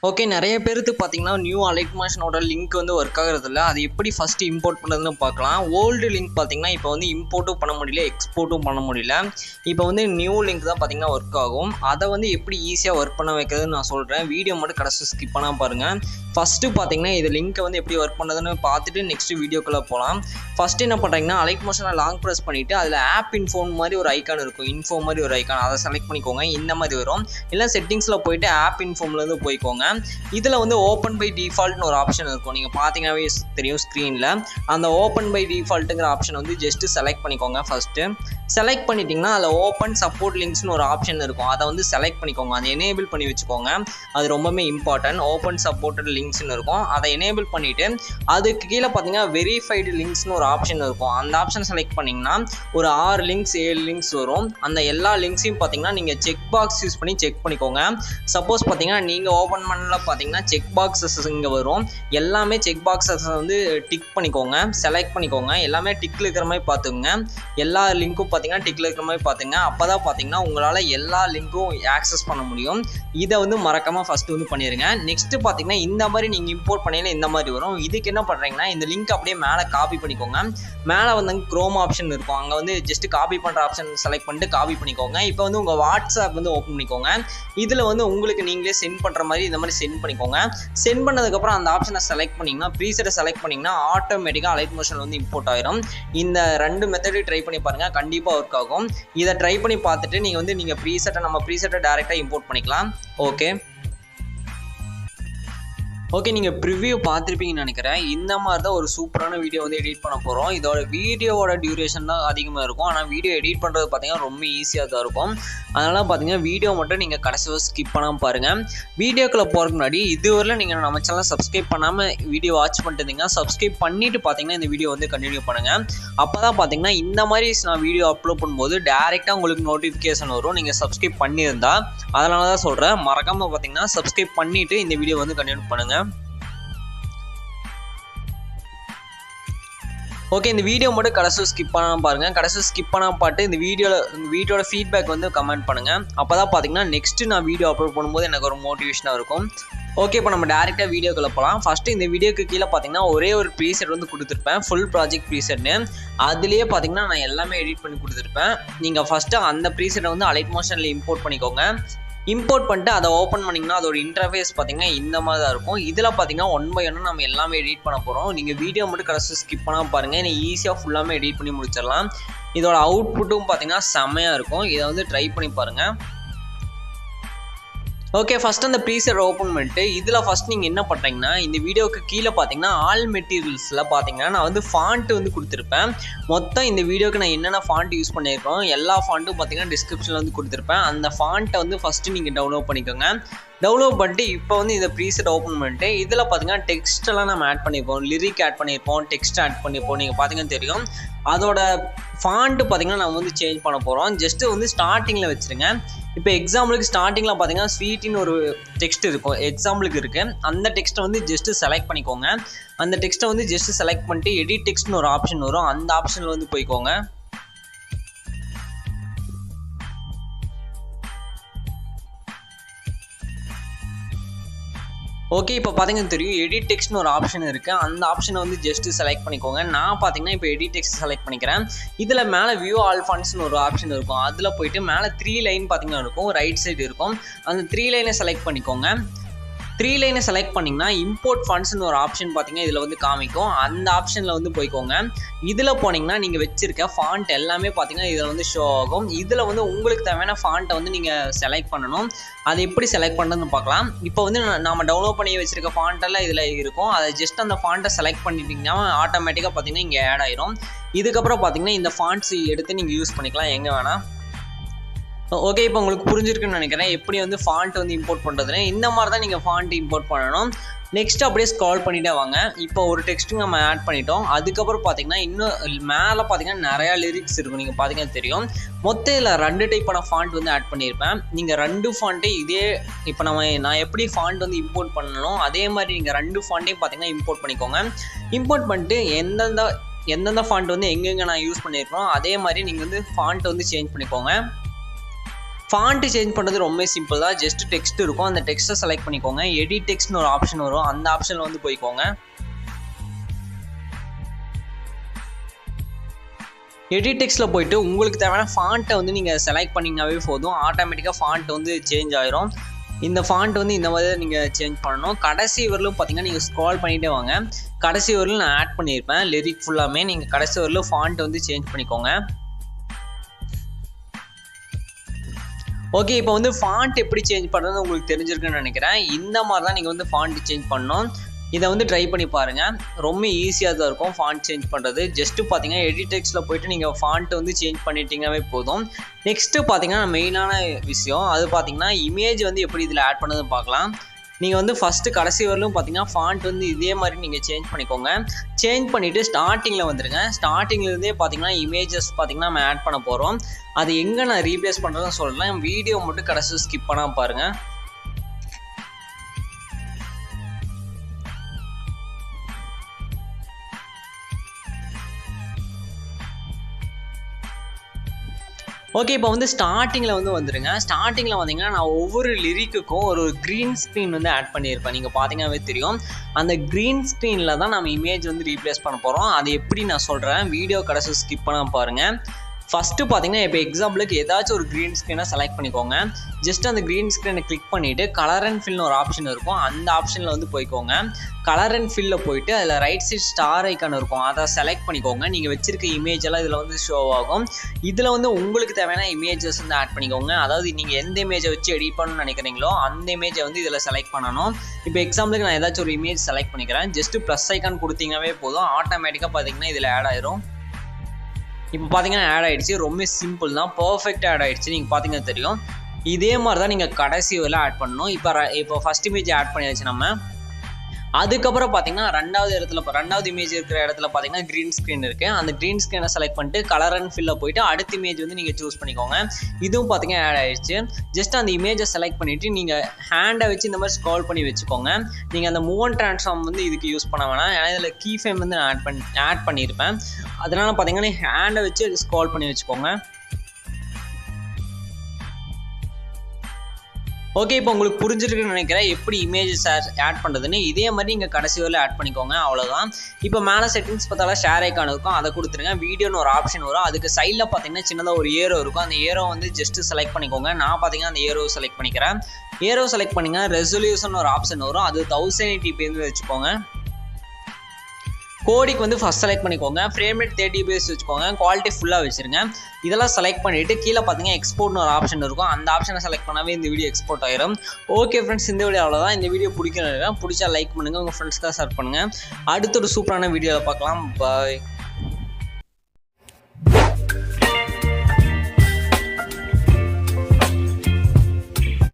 Okay. நெறைய பேருக்கு பார்த்தீங்கன்னா, நியூ அலைட்மோஷனோட லிங்க் வந்து ஒர்க் ஆகுறதில்ல. அது எப்படி ஃபர்ஸ்ட்டு இம்போர்ட் பண்ணுறதுன்னு பார்க்கலாம். ஓல்டு லிங்க் பார்த்தீங்கன்னா, இப்போ வந்து இம்போர்ட்டும் பண்ண முடியல, எக்ஸ்போர்ட்டும் பண்ண முடியல. இப்போ வந்து நியூ லிங்க் தான் பார்த்தீங்கன்னா ஒர்க் ஆகும். அதை வந்து எப்படி ஈஸியாக ஒர்க் பண்ண வைக்கிறதுன்னு நான் சொல்கிறேன். வீடியோ மட்டும் கடைசி ஸ்கிப் பண்ணாம பாருங்கள். ஃபஸ்ட்டு பார்த்தீங்கன்னா, இது லிங்க்கை வந்து எப்படி ஒர்க் பண்ணுறதுன்னு பார்த்துட்டு நெக்ஸ்ட்டு வீடியோக்குள்ளே போகலாம். ஃபஸ்ட்டு என்ன பண்ணுறீங்கன்னா, அலைட்மோஷனை லாங் ப்ரெஸ் பண்ணிவிட்டு அதில் ஆப் இன்ஃபோன் மாதிரி ஒரு ஐக்கான் இருக்கும். இன்ஃபோ மாதிரி ஒரு ஐக்கான், அதை செலக்ட் பண்ணிக்கோங்க. இந்த மாதிரி வரும். இல்லை செட்டிங்ஸில் போயிட்டு ஆப் இன்ஃபோம்லேருந்து போய்க்கோங்க. இதில் வந்து ஓப்பன் பை டிஃபால்ட்னு ஒரு ஆப்ஷன் இருக்கும். நீங்கள் பார்த்தீங்கன்னாவே தெரியும் ஸ்க்ரீனில். அந்த ஓப்பன் பை டிஃபால்ட்டுங்கிற ஆப்ஷன் வந்து ஜஸ்ட்டு செலக்ட் பண்ணிக்கோங்க. ஃபஸ்ட்டு செலக்ட் பண்ணிட்டீங்கன்னா அதில் ஓப்பன் சப்போர்ட் லிங்க்ஸ்னு ஒரு ஆப்ஷன் இருக்கும். அதை வந்து செலக்ட் பண்ணிக்கோங்க. அதை எனேபிள் பண்ணி வச்சுக்கோங்க. அது ரொம்பவே இம்பார்ட்டன்ட். ஓப்பன் சப்போர்ட்டட் லிங்க்ஸ்னு இருக்கும். அதை எனேபிள் பண்ணிவிட்டு அதுக்கு கீழே பார்த்தீங்கன்னா வெரிஃபைடு லிங்க்ஸ்னு ஒரு ஆப்ஷன் இருக்கும். அந்த ஆப்ஷன் செலக்ட் பண்ணிங்கன்னா ஒரு 6 லிங்க்ஸ் 7 லிங்க்ஸ் வரும். அந்த எல்லா லிங்க்ஸையும் பார்த்தீங்கன்னா நீங்கள் செக் பாக்ஸ் யூஸ் பண்ணி செக் பண்ணிக்கோங்க. சப்போஸ் பார்த்தீங்கன்னா நீங்கள் ஓப்பன் பண்ணல பார்த்தீங்கன்னா செக் பாக்ஸஸ் இங்கே வரும். எல்லாமே செக் பாக்ஸஸ் வந்து டிக் பண்ணிக்கோங்க. செலக்ட் பண்ணிக்கோங்க. எல்லாமே டிக்கில் இருக்கிற மாதிரி பார்த்துக்குங்க. எல்லா லிங்க்கும் பார்த்தீங்கன்னா டிக்கில் இருக்கிற மாதிரி பார்த்துங்க. அப்போ தான் பார்த்தீங்கன்னா உங்களால் எல்லா லிங்க்கும் ஆக்சஸ் பண்ண முடியும். இதை வந்து மறக்காமல் ஃபஸ்ட்டு வந்து பண்ணிடுங்க. நெக்ஸ்ட்டு பார்த்தீங்கன்னா இந்த மாதிரி நீங்கள் இம்போர்ட் பண்ணிங்கன்னா இந்த மாதிரி வரும். இதுக்கு என்ன பண்ணுறீங்கன்னா இந்த லிங்க் அப்படியே மேலே காப்பி பண்ணிக்கோங்க. மேலே வந்து குரோம் ஆப்ஷன் இருக்கும். அங்கே வந்து ஜஸ்ட் காப்பி பண்ணுற ஆப்ஷன் செலக்ட் பண்ணிட்டு காப்பி பண்ணிக்கோங்க. இப்போ வந்து உங்கள் வாட்ஸ்அப் வந்து ஓப்பன் பண்ணிக்கோங்க. இதில் வந்து உங்களுக்கு நீங்களே சென்ட் பண்ணுற மாதிரி இந்த மாதிரி சென்ட் பண்ணிக்கோங்க. சென்ட் பண்ணதுக்கப்புறம் அந்த ஆப்ஷனை செலக்ட் பண்ணிங்கன்னா ப்ரீசெட்டை செலக்ட் பண்ணிங்கன்னா ஆட்டோமேட்டிக்காக அலைட்மோஷன் வந்து இம்போர்ட் ஆயிரும். இந்த 2 மெத்தடையும் ட்ரை பண்ணி பாருங்கள். கண்டிப்பாக ஒர்க் ஆகும். இதை ட்ரை பண்ணி பார்த்துட்டு நீங்கள் ப்ரீசெட்டை டேரெக்டாக இம்போர்ட் பண்ணிக்கலாம். ஓகே. நீங்கள் ப்ரிவ்யூ பார்த்துருப்பீங்கன்னு நினைக்கிறேன். இந்த மாதிரி தான் ஒரு சூப்பரான வீடியோ வந்து எடிட் பண்ண போகிறோம். இதோட வீடியோவோட டியூரேஷன் தான் அதிகமாக இருக்கும். ஆனால் வீடியோ எடிட் பண்ணுறது பார்த்தீங்கன்னா ரொம்ப ஈஸியாக தான் இருக்கும். அதனால் பார்த்தீங்கன்னா வீடியோ மட்டும் நீங்கள் கடைசி ஸ்கிப் பண்ணாமல் பாருங்கள். வீடியோக்குள்ளே போகிறதுக்கு முன்னாடி இதுவரையில் நீங்கள் நம்ம சேனலை சப்ஸ்கிரைப் பண்ணாமல் வீடியோ வாட்ச் பண்ணிட்டு இருந்தீங்கன்னா சப்ஸ்கிரைப் பண்ணிவிட்டு பார்த்தீங்கன்னா இந்த வீடியோ வந்து கண்டினியூ பண்ணுங்கள். அப்போ தான் பார்த்தீங்கன்னா இந்த மாதிரி நான் வீடியோ அப்லோட் பண்ணும்போது டேரெக்டாக உங்களுக்கு நோட்டிஃபிகேஷன் வரும். நீங்கள் சப்ஸ்கிரைப் பண்ணியிருந்தா அதனால தான் சொல்கிறேன். மறக்காமல் பார்த்தீங்கன்னா சப்ஸ்கிரைப் பண்ணிவிட்டு இந்த வீடியோ வந்து கண்டினியூ பண்ணுங்கள். ஓகே. இந்த வீடியோ மட்டும் கடைசி ஸ்கிப் பண்ணாமல் பாருங்கள். கடைசி ஸ்கிப் பண்ணாமல் பார்த்து இந்த வீடியோட ஃபீட்பேக் வந்து கமெண்ட் பண்ணுங்கள். அப்போ தான் பார்த்தீங்கன்னா நெக்ஸ்ட்டு நான் வீடியோ அப்லோட் பண்ணும்போது எனக்கு ஒரு மோட்டிவேஷனாக இருக்கும். ஓகே. இப்போ நம்ம டேரெக்டாக வீடியோக்குள்ளே போகலாம். ஃபஸ்ட்டு இந்த வீடியோக்கு கீழே பார்த்தீங்கன்னா ஒரே ஒரு ப்ரீசெட் வந்து கொடுத்துருப்பேன். ஃபுல் ப்ராஜெக்ட் ப்ரீசெட்னு. அதுலேயே பார்த்தீங்கன்னா நான் எல்லாமே எடிட் பண்ணி கொடுத்துருப்பேன். நீங்கள் ஃபஸ்ட்டு அந்த ப்ரீசெட்டை வந்து அலைட்மோஷனில் இம்போர்ட் பண்ணிக்கோங்க. இம்போர்ட் பண்ணிட்டு அதை ஓப்பன் பண்ணிங்கன்னா அதோட இன்டர்ஃபேஸ் பார்த்தீங்கன்னா இந்த மாதிரி தான் இருக்கும். இதில் பார்த்தீங்கன்னா 1 by 1 நம்ம எல்லாமே எடிட் பண்ண போகிறோம். நீங்கள் வீடியோ மட்டும் கடைசி ஸ்கிப் பண்ணாமல் பாருங்கள். நீங்கள் ஈஸியாக ஃபுல்லாமே எடிட் பண்ணி முடிச்சிடலாம். இதோட அவுட்புட்டும் பார்த்தீங்கன்னா செம்மையாக இருக்கும். இதை வந்து ட்ரை பண்ணி பாருங்கள். ஓகே. ஃபஸ்ட்டு அந்த ப்ரீசெட் ஓப்பன் பண்ணிட்டு இதில் ஃபஸ்ட் நீங்கள் என்ன பண்ணுறீங்கன்னா இந்த வீடியோவுக்கு கீழே பார்த்தீங்கன்னா ஆல் மெட்டீரியல்ஸில் பார்த்தீங்கன்னா நான் வந்து ஃபாண்ட்டு வந்து கொடுத்துருப்பேன். மொத்தம் இந்த வீடியோக்கு நான் என்னென்ன ஃபாண்ட் யூஸ் பண்ணியிருக்கோம் எல்லா ஃபாண்ட்டும் பார்த்தீங்கன்னா டிஸ்கிரிப்ஷனில் வந்து கொடுத்துருப்பேன். அந்த ஃபாண்ட்டை வந்து ஃபஸ்ட்டு நீங்கள் டவுன்லோட் பண்ணிக்கோங்க. டவுன்லோட் பண்ணிட்டு இப்போ வந்து இந்த ப்ரீசெட் ஓப்பன் பண்ணிட்டு இதில் பார்த்தீங்கன்னா டெக்ஸ்ட்டெல்லாம் நம்ம ஆட் பண்ணியிருப்போம். லிரிக் ஆட் பண்ணியிருப்போம். டெக்ஸ்ட் ஆட் பண்ணியிருப்போம். நீங்கள் பார்த்தீங்கன்னா தெரியும். அதோட ஃபாண்ட்டு பார்த்தீங்கன்னா நம்ம வந்து சேஞ்ச் பண்ண போகிறோம். ஜஸ்ட்டு வந்து ஸ்டார்டிங்கில் வச்சுருங்க. இப்போ எக்ஸாம்பிளுக்கு ஸ்டார்டிங்கில் பார்த்தீங்கன்னா ஸ்வீட்டின்னு ஒரு டெக்ஸ்ட் இருக்கும். எக்ஸாம்பிளுக்கு இருக்குது. அந்த டெக்ஸ்ட்டை வந்து ஜஸ்ட்டு செலக்ட் பண்ணிக்கோங்க. அந்த டெக்ஸ்ட்டை வந்து ஜஸ்ட்டு செலக்ட் பண்ணிட்டு எடிட் டெக்ஸ்ட்னு ஒரு ஆப்ஷன் வரும். அந்த ஆப்ஷனில் வந்து போய்க்கோங்க. ஓகே. இப்போ பார்த்தீங்கன்னா தெரியும் எடிட் டெக்ஸ்ட்னு ஒரு ஆப்ஷன் இருக்குது. அந்த ஆப்ஷனை வந்து ஜஸ்ட்டு செலக்ட் பண்ணிக்கோங்க. நான் பார்த்தீங்கன்னா இப்போ எடிட் டெக்ஸ்ட் செலக்ட் பண்ணிக்கிறேன். இதில் மேலே வியூ ஆல் ஃபாண்ட்ஸ்னு ஒரு ஆப்ஷன் இருக்கும். அதில் போயிட்டு மேலே 3 லைன் பார்த்தீங்கன்னா இருக்கும். ரைட் சைடு இருக்கும். அந்த 3 லைனை செலக்ட் பண்ணிக்கோங்க. 3 லைனை செலக்ட் பண்ணிங்கன்னா இம்போர்ட் ஃபண்ட்ஸ்னு ஒரு ஆப்ஷன் பார்த்தீங்கன்னா இதில் வந்து காமிக்கும். அந்த ஆப்ஷனில் வந்து போய்க்கோங்க. இதில் போனீங்கன்னா நீங்கள் வச்சுருக்க ஃபாண்ட் எல்லாமே பார்த்தீங்கன்னா இதில் வந்து ஷோ ஆகும். இதில் வந்து உங்களுக்கு தேவையான ஃபாண்ட்டை வந்து நீங்கள் செலக்ட் பண்ணணும். அதை எப்படி செலக்ட் பண்ணுறதுன்னு பார்க்கலாம். இப்போ வந்து நம்ம டவுன்லோட் பண்ணி வச்சுருக்க ஃபாண்ட்டெல்லாம் இதில் இருக்கும். அதை ஜஸ்ட் அந்த ஃபாண்ட்டை செலக்ட் பண்ணிட்டீங்கன்னா ஆட்டோமேட்டிக்காக பார்த்தீங்கன்னா இங்கே ஆட் ஆயிரும். இதுக்கப்புறம் பார்த்தீங்கன்னா இந்த ஃபாண்ட்ஸ் எடுத்து நீங்கள் யூஸ் பண்ணிக்கலாம் எங்கே வேணால். ஓகே. இப்போ உங்களுக்கு புரிஞ்சிருக்குன்னு நினைக்கிறேன் எப்படி வந்து ஃபாண்ட் வந்து இம்போர்ட் பண்ணுறதுன்னு. இந்த மாதிரி தான் நீங்கள் ஃபாண்ட் இம்போர்ட் பண்ணணும். நெக்ஸ்ட் அப்படியே ஸ்க்ரால் பண்ணிட்டே வாங்க. இப்போ ஒரு டெக்ஸ்ட்டு நம்ம ஆட் பண்ணிட்டோம். அதுக்கப்புறம் பார்த்தீங்கன்னா இன்னும் மேலே பார்த்தீங்கன்னா நிறையா லிரிக்ஸ் இருக்கும். நீங்கள் பார்த்தீங்கன்னா தெரியும். மொத்தம் இதில் 2 டைப்பான ஃபாண்ட் வந்து ஆட் பண்ணியிருப்பேன். நீங்கள் 2 ஃபாண்ட்டே இதே இப்போ நான் எப்படி ஃபாண்ட் வந்து இம்போர்ட் பண்ணணும் அதே மாதிரி நீங்கள் 2 ஃபாண்ட்டையும் பார்த்தீங்கன்னா இம்போர்ட் பண்ணிக்கோங்க. இம்போர்ட் பண்ணிட்டு எந்தெந்த ஃபாண்ட் வந்து எங்கெங்கே நான் யூஸ் பண்ணியிருக்கோம் அதே மாதிரி நீங்கள் வந்து ஃபாண்ட் வந்து சேஞ்ச் பண்ணிக்கோங்க. ஃபாண்ட் சேஞ்ச் பண்ணுறது ரொம்ப சிம்பிள் தான். ஜஸ்ட் டெக்ஸ்ட் இருக்கும், அந்த டெக்ஸ்ட்டை செலக்ட் பண்ணிக்கோங்க. எடிட் டெக்ஸ்ட்னு ஒரு ஆப்ஷன் வரும், அந்த ஆப்ஷனில் வந்து போய்க்கோங்க. எடிட் டெக்ஸ்ட்டில் போய்ட்டு உங்களுக்கு தேவையான ஃபாண்ட்டை வந்து நீங்கள் செலக்ட் பண்ணிங்கனாவே போதும், ஆட்டோமேட்டிக்காக ஃபாண்ட் வந்து சேஞ்ச் ஆயிரும். இந்த ஃபாண்ட் வந்து இந்த மாதிரி நீங்கள் சேஞ்ச் பண்ணணும். கடைசி வரலும் பார்த்தீங்கன்னா நீங்கள் ஸ்க்ரால் பண்ணிகிட்டே வாங்க. கடைசி வரலும் நான் ஆட் பண்ணியிருப்பேன் லிரிக் ஃபுல்லாமே. நீங்கள் கடைசி வரலும் ஃபாண்ட் வந்து சேஞ்ச் பண்ணிக்கோங்க. ஓகே, இப்போ வந்து ஃபாண்ட் எப்படி சேஞ்ச் பண்ணுறது உங்களுக்கு தெரிஞ்சிருக்குன்னு நினைக்கிறேன். இந்த மாதிரி தான் நீங்கள் வந்து ஃபாண்ட் சேஞ்ச் பண்ணணும். இதை வந்து ட்ரை பண்ணி பாருங்கள், ரொம்ப ஈஸியாக தான் இருக்கும் ஃபாண்ட் சேஞ்ச் பண்ணுறது. ஜஸ்ட்டு பார்த்தீங்கன்னா எடிட் டெக்ஸ்ட்டில் போய்ட்டு நீங்கள் ஃபாண்ட்டை வந்து சேஞ்ச் பண்ணிட்டீங்கன்னாவே போதும். நெக்ஸ்ட்டு பார்த்தீங்கன்னா மெயினான விஷயம் அது பார்த்தீங்கன்னா இமேஜ் வந்து எப்படி இதில் ஆட் பண்ணதுன்னு பார்க்கலாம். நீங்கள் வந்து ஃபஸ்ட்டு கடைசி வரலும் பார்த்தீங்கன்னா ஃபாண்ட் வந்து இதே மாதிரி நீங்கள் சேஞ்ச் பண்ணிக்கோங்க. சேஞ்ச் பண்ணிவிட்டு ஸ்டார்டிங்கில் வந்துடுங்க. ஸ்டார்டிங்லேருந்தே பார்த்தீங்கன்னா இமேஜஸ் பார்த்தீங்கன்னா நம்ம ஆட் பண்ண போகிறோம். அது எங்கே நான் ரீப்ளேஸ் பண்ணுறதுன்னு சொல்கிறேன், வீடியோ மட்டும் கடைசி ஸ்கிப் பண்ணாமல் பாருங்கள். ஓகே, இப்போ வந்து ஸ்டார்டிங்கில் வந்து வந்துடுங்க. ஸ்டார்டிங்கில் வந்தீங்கன்னா நான் ஒவ்வொரு லிரிக்குக்கும் ஒரு க்ரீன் ஸ்க்ரீன் வந்து ஆட் பண்ணியிருப்பேன். நீங்கள் பார்த்தீங்கன்னாவே தெரியும். அந்த க்ரீன் ஸ்க்ரீனில் தான் நம்ம இமேஜ் வந்து ரீப்ளேஸ் பண்ண போகிறோம். அது எப்படி நான் சொல்கிறேன், வீடியோ கடைசி ஸ்கிப் பண்ணாமல் பாருங்கள். ஃபஸ்ட்டு பார்த்தீங்கன்னா இப்போ எக்ஸாம்பிளுக்கு ஏதாச்சும் ஒரு க்ரீன் ஸ்க்ரீனை செலக்ட் பண்ணிக்கோங்க. ஜஸ்ட் அந்த க்ரீன் ஸ்க்ரீனை கிளிக் பண்ணிவிட்டு கலர் அண்ட் ஃபில்னு ஒரு ஆப்ஷன் இருக்கும், அந்த ஆப்ஷனில் வந்து போய்க்கோங்க. கலர் அண்ட் ஃபில்லில் போயிட்டு அதில் ரைட் சைட் ஸ்டார் ஐக்கான் இருக்கும், அதை செலக்ட் பண்ணிக்கோங்க. நீங்கள் வச்சுருக்க இமேஜ் எல்லாம் இதில் வந்து ஷோ ஆகும். இதில் வந்து உங்களுக்கு தேவையான இமேஜஸ் வந்து ஆட் பண்ணிக்கோங்க. அதாவது நீங்கள் எந்த இமேஜை வச்சு எடிட் பண்ணணும்னு நினைக்கிறீங்களோ அந்த இமேஜை வந்து இதில் செலக்ட் பண்ணணும். இப்போ எக்ஸாம்பிளுக்கு நான் ஏதாச்சும் ஒரு இமேஜ் செலக்ட் பண்ணிக்கிறேன். ஜஸ்ட்டு ப்ளஸ் ஐக்கான் கொடுத்தீங்கன்னாவே போதும், ஆட்டோமேட்டிக்காக பார்த்தீங்கன்னா இதில் ஆட் ஆயிரும். இப்போ பார்த்தீங்கன்னா ஆட் ஆகிடுச்சு. ரொம்ப சிம்பிள் தான், பர்ஃபெக்டாக ஆட் ஆகிடுச்சு. நீங்கள் பார்த்தீங்கன்னா தெரியும். இதே மாதிரி தான் நீங்கள் கடைசி வரல ஆட் பண்ணணும். இப்போ ஃபஸ்ட் இமேஜ் ஆட் பண்ணியாச்சு நம்ம. அதுக்கப்புறம் பார்த்தீங்கன்னா ரெண்டாவது இமேஜ் இருக்கிற இடத்துல பார்த்தீங்கன்னா க்ரீன் ஸ்க்ரீன் இருக்குது. அந்த க்ரீன் ஸ்க்ரீனை செலக்ட் பண்ணிட்டு கலர் அண்ட் ஃபில்லில் போயிட்டு அடுத்த இமேஜ் வந்து நீங்கள் சூஸ் பண்ணிக்கோங்க. இதுவும் பார்த்தீங்கன்னா ஆட் ஆகிடுச்சு. ஜஸ்ட் அந்த இமேஜை செலக்ட் பண்ணிவிட்டு நீங்கள் ஹேண்டை வச்சு இந்த மாதிரி ஸ்க்ரால் பண்ணி வச்சுக்கோங்க. நீங்கள் அந்த மூவ் அண்ட் ட்ரான்ஸ்ஃபார்ம் வந்து இதுக்கு யூஸ் பண்ண வேணாம், ஏன்னா இதில் கீ ஃப்ரேம் வந்து நான் ஆட் பண்ணியிருப்பேன். அதனால் பார்த்தீங்கன்னா ஹேண்டை வச்சு ஸ்க்ரால் பண்ணி வச்சுக்கோங்க. ஓகே, இப்போ உங்களுக்கு புரிஞ்சிருக்குன்னு நினைக்கிறேன் எப்படி இமேஜஸ் ஆட் பண்ணுறதுன்னு. இதே மாதிரி நீங்கள் கடைசி வரல ஆட் பண்ணிக்கோங்க, அவ்வளோதான். இப்போ மேலே செட்டிங்ஸ் பார்த்தாலும் ஷேர் ஐக்கான் இருக்கும், அதை கொடுத்துருங்க. வீடியோன்னு ஒரு ஆப்ஷன் வரும், அதுக்கு சைடில் பார்த்தீங்கன்னா சின்னதாக ஒரு ஏரோ இருக்கும். அந்த ஏரோ வந்து ஜஸ்ட்டு செலக்ட் பண்ணிக்கோங்க. நான் பார்த்தீங்கன்னா அந்த ஏரோ செலக்ட் பண்ணிக்கிறேன். ஏரோ செலக்ட் பண்ணிங்கன்னா ரெசல்யூஷன் ஒரு ஆப்ஷன் வரும், அது 1080p வச்சுக்கோங்க. கோடிக்கு வந்து ஃபஸ்ட் செலக்ட் பண்ணிக்கோங்க. ஃப்ரேம் ரேட் 30fps வச்சுக்கோங்க. குவாலிட்டி ஃபுல்லாக வச்சுருங்க. இதெல்லாம் செலக்ட் பண்ணிவிட்டு கீழே பார்த்தீங்கன்னா எக்ஸ்போர்ட்னு ஒரு ஆப்ஷன் இருக்கும், அந்த ஆப்ஷனை செலக்ட் பண்ணாவே இந்த வீடியோ எக்ஸ்போர்ட் ஆயிரும். ஓகே ஃப்ரெண்ட்ஸ், இந்த வீடியோ அவ்வளோதான். இந்த வீடியோ பிடிச்சா லைக் பண்ணுங்கள், உங்கள் ஃப்ரெண்ட்ஸ்க்காக ஷேர் பண்ணுங்கள். அடுத்த ஒரு சூப்பரான வீடியோவில் பார்க்கலாம். பாய்.